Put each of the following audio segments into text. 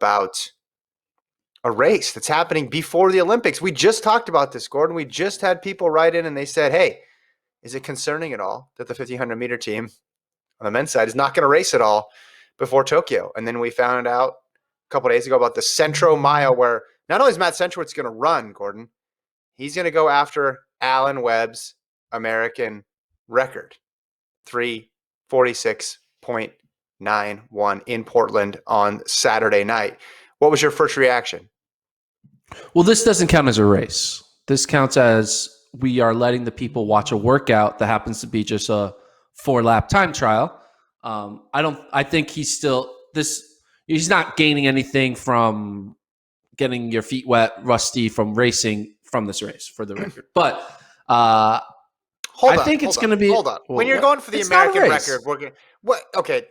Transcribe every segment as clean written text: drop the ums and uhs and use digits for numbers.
about a race that's happening before the Olympics. We just talked about this, Gordon. We just had people write in and they said, hey, is it concerning at all that the 1,500-meter team on the men's side is not going to race at all before Tokyo? And then we found out a couple of days ago about the Centro Mile, where not only is Matt Centrowitz going to run, Gordon, he's going to go after Alan Webb's American record, 3:46.91 in Portland on Saturday night. What was your first reaction? Well, this doesn't count as a race. This counts as we are letting the people watch a workout that happens to be just a 4-lap time trial. I think he's not gaining anything from getting your feet wet, rusty from racing from this race, for the record. But I think it's going to be. Hold on. When you're going for the American record,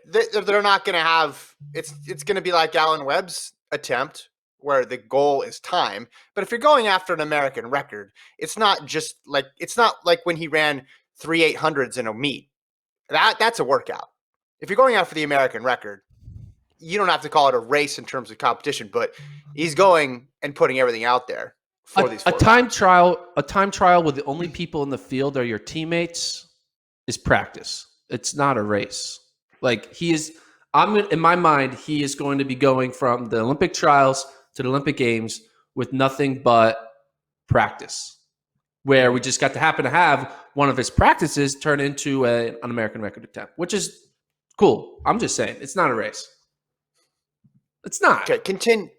they're not going to have. It's going to be like Alan Webb's attempt, where the goal is time. But if you're going after an American record, it's not like when he ran 3 800s in a meet. That's a workout. If you're going after the American record, you don't have to call it a race in terms of competition, but he's going and putting everything out there for these. A time trial where the only people in the field are your teammates is practice. It's not a race. Like in my mind, he is going to be going from the Olympic trials to the Olympic Games with nothing but practice, where we just got to happen to have one of his practices turn into an American record attempt, which is cool. I'm just saying, it's not a race. It's not. Okay, continue.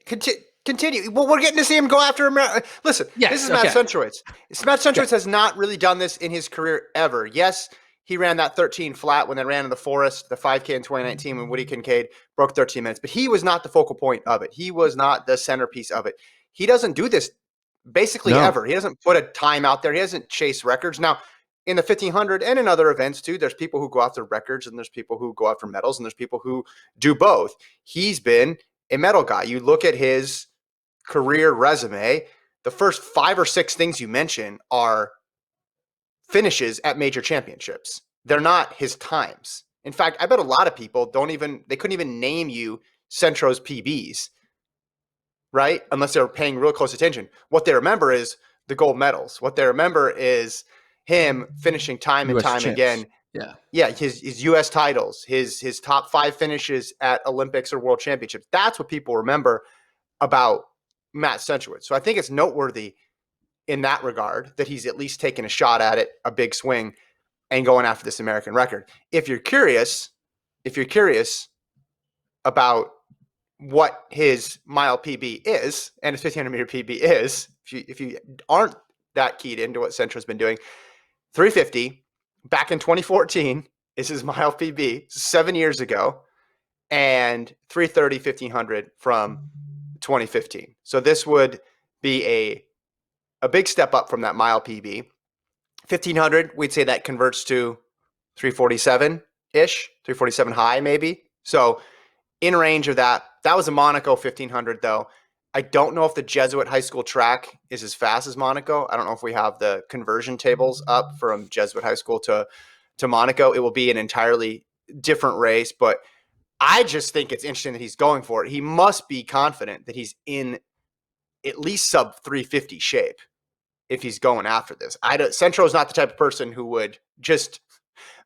Well, we're getting to see him go after America. Listen, this is Matt Centrowitz. Matt Centrowitz has not really done this in his career ever. Yes, he ran that 13 flat when they ran in the forest, the 5K in 2019 when Woody Kincaid broke 13 minutes. But he was not the focal point of it. He was not the centerpiece of it. He doesn't do this basically ever. He doesn't put a time out there. He doesn't chase records. Now, in the 1,500 and in other events too, there's people who go after records and there's people who go after medals and there's people who do both. He's been a medal guy. You look at his career resume, the first 5 or 6 things you mention are finishes at major championships. They're not his times. In fact, I bet a lot of people they couldn't even name you Centro's PBs, right? Unless they're paying real close attention. What they remember is the gold medals. What they remember is him finishing time and US time champs. again. Yeah, his U.S. titles, his top 5 finishes at Olympics or World Championships. That's what people remember about Matt Centrowitz. So I think it's noteworthy in that regard that he's at least taken a shot at it, a big swing, and going after this American record. If you're curious about what his mile PB is and his 1,500-meter PB is, if you aren't that keyed into what Centro's been doing, 350 back in 2014 is his mile PB, 7 years ago, and 330 1,500 from 2015. So this would be a big step up from that mile PB. 1,500, we'd say that converts to 347-ish, 347 high maybe. So in range of that. That was a Monaco 1,500 though. I don't know if the Jesuit high school track is as fast as Monaco. I don't know if we have the conversion tables up from Jesuit high school to Monaco. It will be an entirely different race, but I just think it's interesting that he's going for it. He must be confident that he's in at least sub 350 shape if he's going after this. Centro is not the type of person who would just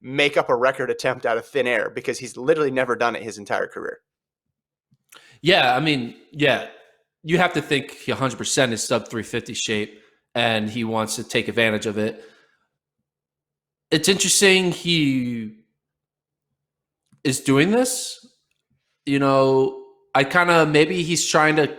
make up a record attempt out of thin air because he's literally never done it his entire career. Yeah, I mean, yeah. You have to think he 100% is sub 350 shape, and he wants to take advantage of it. It's interesting he is doing this. You know, maybe he's trying to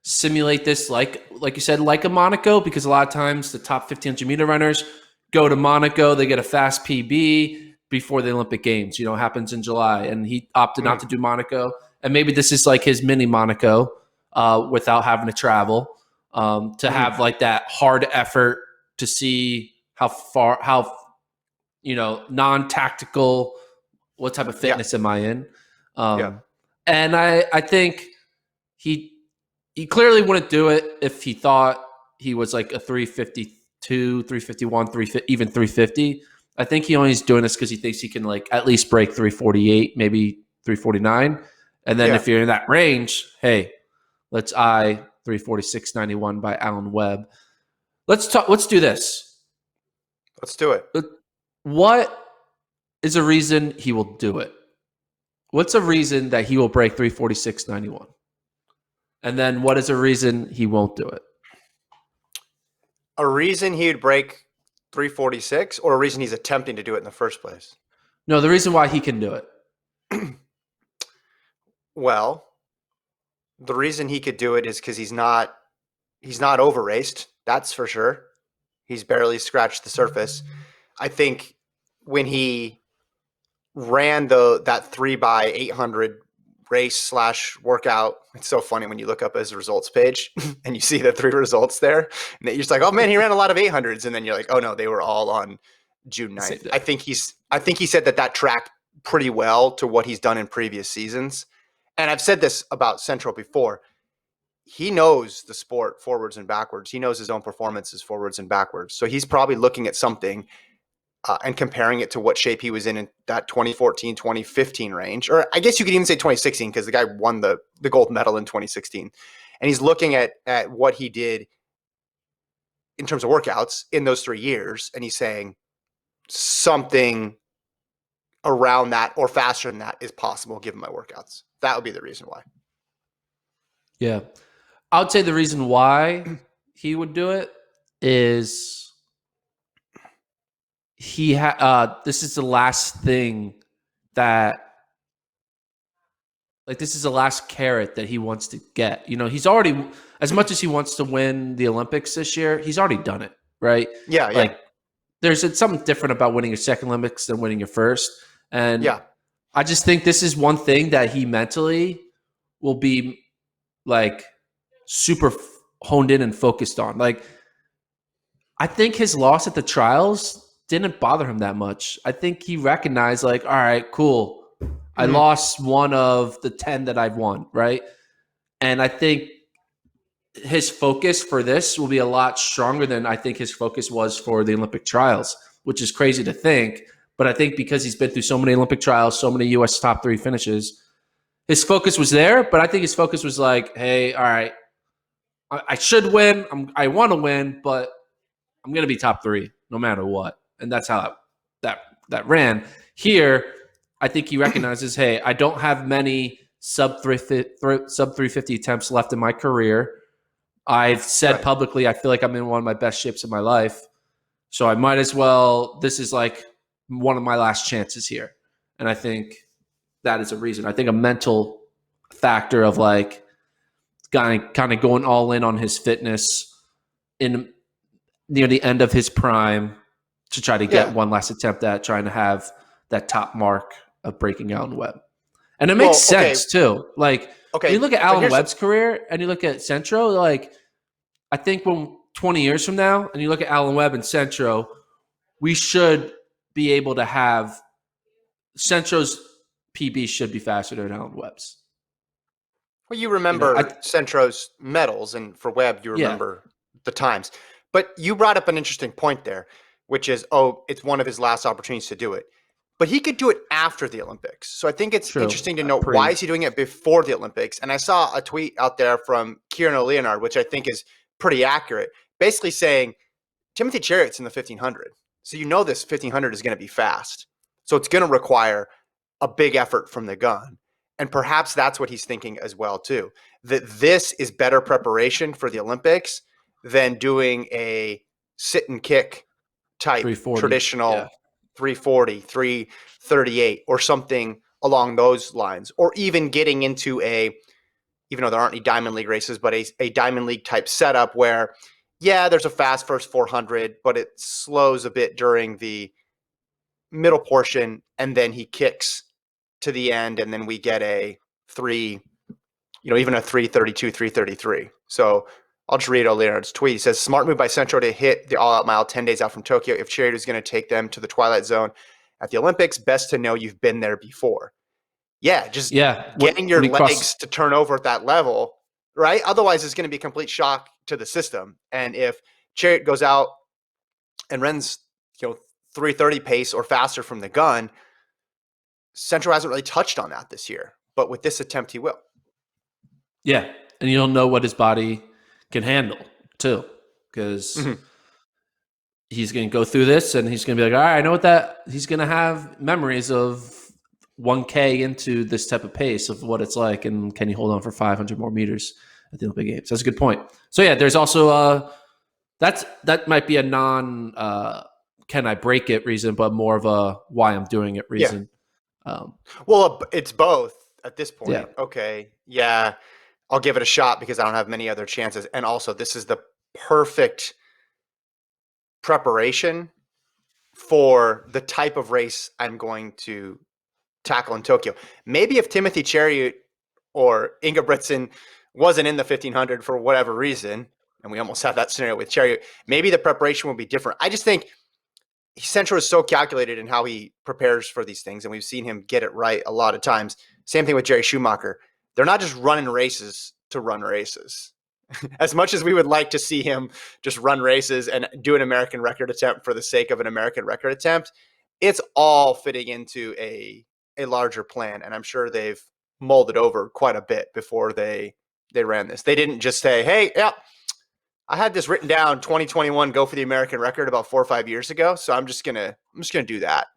simulate this like you said, like a Monaco, because a lot of times the top 1,500 meter runners go to Monaco, they get a fast PB before the Olympic Games. You know, it happens in July, and he opted not to do Monaco. And maybe this is like his mini Monaco. Without having to travel, to have like that hard effort to see how non-tactical, what type of fitness am I in? And I think he clearly wouldn't do it if he thought he was like a 352, 351, even 350. I think he only is doing this because he thinks he can like at least break 348, maybe 349. And then if you're in that range, hey, Let's eye 346.91 by Alan Webb. Let's do this. Let's do it. What is a reason he will do it? What's a reason that he will break 346.91? And then what is a reason he won't do it? A reason he would break 346, or a reason he's attempting to do it in the first place? No, the reason why he can do it. Well, the reason he could do it is because he's not over raced. That's for sure. He's barely scratched the surface. I think when he ran that 3x800 race / workout, it's so funny when you look up his results page and you see the 3 results there, and you're just like, oh man, he ran a lot of 800s, and then you're like, oh no, they were all on June 9th. I think he said that tracked pretty well to what he's done in previous seasons. And I've said this about Central before. He knows the sport forwards and backwards. He knows his own performances forwards and backwards. So he's probably looking at something and comparing it to what shape he was in that 2014, 2015 range. Or I guess you could even say 2016, because the guy won the gold medal in 2016. And he's looking at what he did in terms of workouts in those 3 years. And he's saying something around that or faster than that is possible given my workouts. That would be the reason why. Yeah. I would say the reason why he would do it is this is the last thing this is the last carrot that he wants to get. He's already, as much as he wants to win the Olympics this year, he's already done it, right? Yeah. There's something different about winning your second Olympics than winning your first. And yeah. I just think this is one thing that he mentally will be super honed in and focused on. I think his loss at the trials didn't bother him that much. I think he recognized all right, cool. I lost one of the 10 that I've won, right? And I think his focus for this will be a lot stronger than I think his focus was for the Olympic trials, which is crazy to think. But I think because he's been through so many Olympic trials, so many U.S. top 3 finishes, his focus was there. But I think his focus was hey, all right, I should win. I want to win, but I'm going to be top 3 no matter what. And that's how that ran. Here, I think he recognizes, hey, I don't have many sub 350 attempts left in my career. I've said publicly, I feel like I'm in one of my best shapes of my life. So I might as well, this is one of my last chances here. And I think that is a reason. I think a mental factor of kind of going all in on his fitness near the end of his prime to try to get one last attempt at trying to have that top mark of breaking Alan Webb. And it makes sense too. When you look at Alan Webb's career and you look at Centro, I think when 20 years from now and you look at Alan Webb and Centro, we should be able to have Centro's PB should be faster than Alan Webb's. Well, you remember Centro's medals, and for Webb, you remember the times. But you brought up an interesting point there, which is, it's one of his last opportunities to do it. But he could do it after the Olympics. So I think it's interesting to note, why is he doing it before the Olympics? And I saw a tweet out there from Kieran O'Leonard, which I think is pretty accurate, basically saying Timothy Cheruiyot's in the 1500. So this 1500 is going to be fast. So it's going to require a big effort from the gun. And perhaps that's what he's thinking as well, too, that this is better preparation for the Olympics than doing a sit and kick type traditional 340, 338 or something along those lines, or even getting into even though there aren't any Diamond League races, but a Diamond League type setup where, there's a fast first 400, but it slows a bit during the middle portion, and then he kicks to the end, and then we get a 332, 333. So I'll just read O'Leonard's tweet. He says, smart move by Centro to hit the all-out mile 10 days out from Tokyo. If Cheruiyot is going to take them to the twilight zone at the Olympics, best to know you've been there before. Getting your legs to turn over at that level, right? Otherwise, it's going to be a complete shock to the system. And if Cheruiyot goes out and runs, 330 pace or faster from the gun, Centro hasn't really touched on that this year. But with this attempt, he will. Yeah. and you'll know what his body can handle too, because he's going to go through this and he's going to be like, all right, I know what that. He's going to have memories of 1K into this type of pace of what it's like, and can you hold on for 500 more meters at the Olympic Games? That's a good point. So yeah, there's also that might be a non can I break it reason, but more of a why I'm doing it reason. Well, it's both at this point. Yeah. Okay, yeah, I'll give it a shot because I don't have many other chances, and also this is the perfect preparation for the type of race I'm going to tackle in Tokyo. Maybe if Timothy Cheruiyot or Ingebrigtsen wasn't in the 1500 for whatever reason, and we almost had that scenario with Cheruiyot, maybe the preparation will be different. I just think Centro is so calculated in how he prepares for these things, and we've seen him get it right a lot of times. Same thing with Jerry Schumacher. They're not just running races to run races. As much as we would like to see him just run races and do an American record attempt for the sake of an American record attempt, it's all fitting into a larger plan. And I'm sure they've mulled it over quite a bit before they ran this. They didn't just say, hey, yeah, I had this written down 2021 go for the American record about 4 or 5 years ago. So I'm just gonna do that.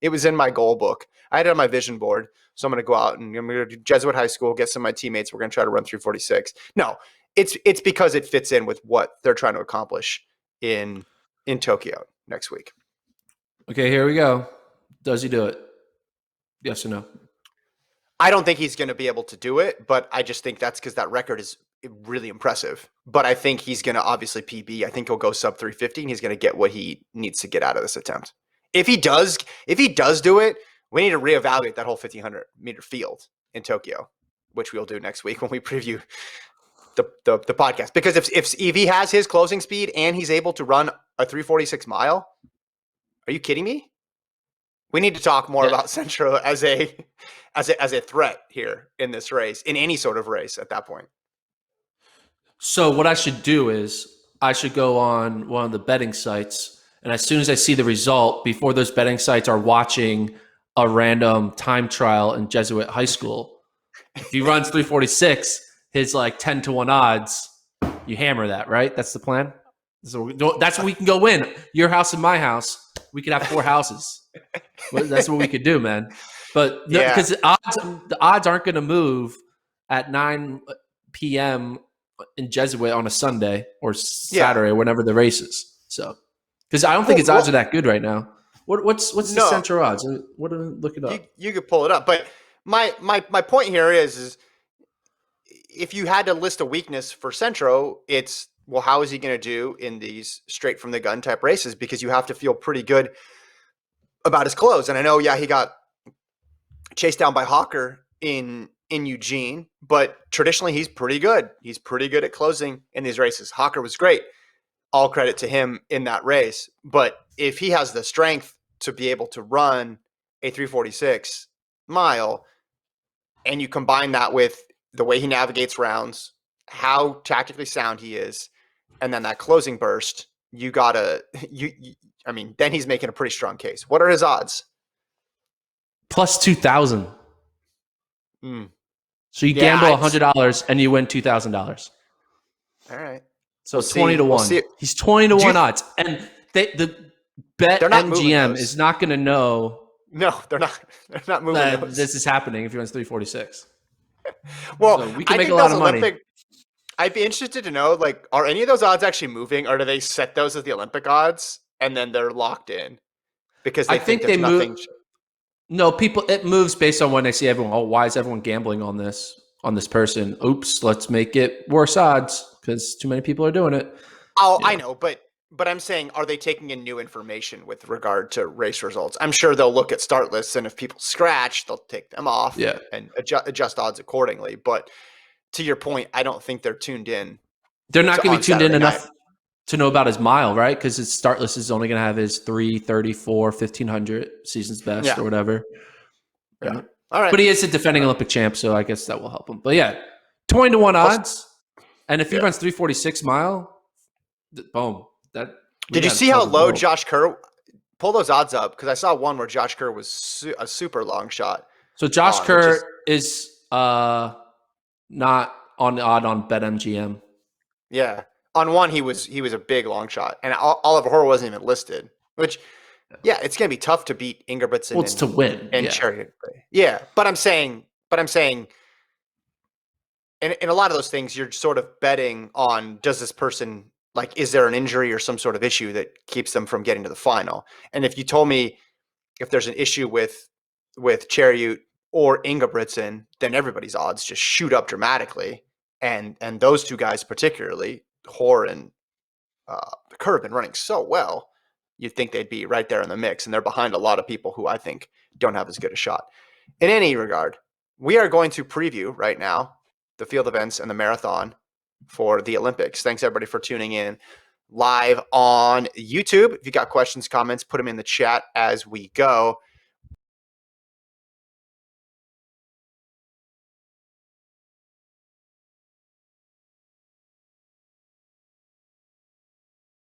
It was in my goal book. I had it on my vision board. So I'm going to go out and I'm going to do Jesuit High School, get some of my teammates. We're going to try to run 346. No, it's because it fits in with what they're trying to accomplish in Tokyo next week. Okay, here we go. Does he do it? Yes or no? I don't think he's going to be able to do it, but I just think that's because that record is really impressive. But I think he's going to obviously PB. I think he'll go sub 350 and he's going to get what he needs to get out of this attempt. If he does do it, we need to reevaluate that whole 1500 meter field in Tokyo, which we'll do next week when we preview the podcast. Because if he has his closing speed and he's able to run a 346 mile, are you kidding me? We need to talk more about Centro as a threat here in this race, in any sort of race at that point. So what I should do is I should go on one of the betting sites, and as soon as I see the result, before those betting sites are watching a random time trial in Jesuit High School, if he runs 346, his like 10-1 odds, you hammer that, right? That's the plan. So that's what we can go win. Your house and my house. We could have 4 houses. That's what we could do, man. But because the odds aren't going to move at 9 p.m. in Jesuit on a Sunday or Saturday, or whenever the race is. So, because I don't think his odds are that good right now. What's the central odds? What look it up? You could pull it up, but my point here is if you had to list a weakness for Centro, it's how is he going to do in these straight from the gun type races? Because you have to feel pretty good about his close. And I know, he got chased down by Hawker in Eugene, but traditionally he's pretty good. He's pretty good at closing in these races. Hawker was great. All credit to him in that race. But if he has the strength to be able to run a 346 mile, and you combine that with the way he navigates rounds, how tactically sound he is, and then that closing burst, then he's making a pretty strong case. What are his odds? Plus 2,000. So you gamble $100 and you win $2,000. All right. So 20 to 1. He's 20 to 1 odds. And the bet MGM is not going to know. No, they're not. They're not moving that those. This is happening if he runs 346. Well, so we can make a lot of money. I'd be interested to know, are any of those odds actually moving, or do they set those as the Olympic odds and then they're locked in? Because I think they move. No, it moves based on when they see everyone. Oh, why is everyone gambling on this person? Oops, let's make it worse odds because too many people are doing it. Oh, I know, but I'm saying, are they taking in new information with regard to race results? I'm sure they'll look at start lists, and if people scratch, they'll take them off and adjust odds accordingly. But to your point, I don't think they're tuned in. They're not going to be tuned in enough to know about his mile, right? Because his start list is only going to have his 334, 1500 season's best or whatever. Yeah. All right. But he is a defending Olympic champ, so I guess that will help him. But 20 to 1 odds. And if he runs 346 mile, boom. Did you see how low Josh Kerr? Pull those odds up, because I saw one where Josh Kerr was a super long shot. So Josh Kerr is not on the odd on BetMGM. Yeah. On one, he was a big long shot, and Oliver Hoare wasn't even listed. Which, yeah, it's gonna be tough to beat Ingebrigtsen Well, it's to win, and Chariot. Yeah, but I'm saying, in a lot of those things, you're sort of betting on, does this person, like, is there an injury or some sort of issue that keeps them from getting to the final? And if you told me if there's an issue with Chariot or Ingebrigtsen, then everybody's odds just shoot up dramatically. And those two guys particularly, Hoare and Kerr, have been running so well. You'd think they'd be right there in the mix, and they're behind a lot of people who I think don't have as good a shot. In any regard, we are going to preview right now the field events and the marathon for the Olympics. Thanks everybody for tuning in live on YouTube. If you got questions, comments, put them in the chat as we go.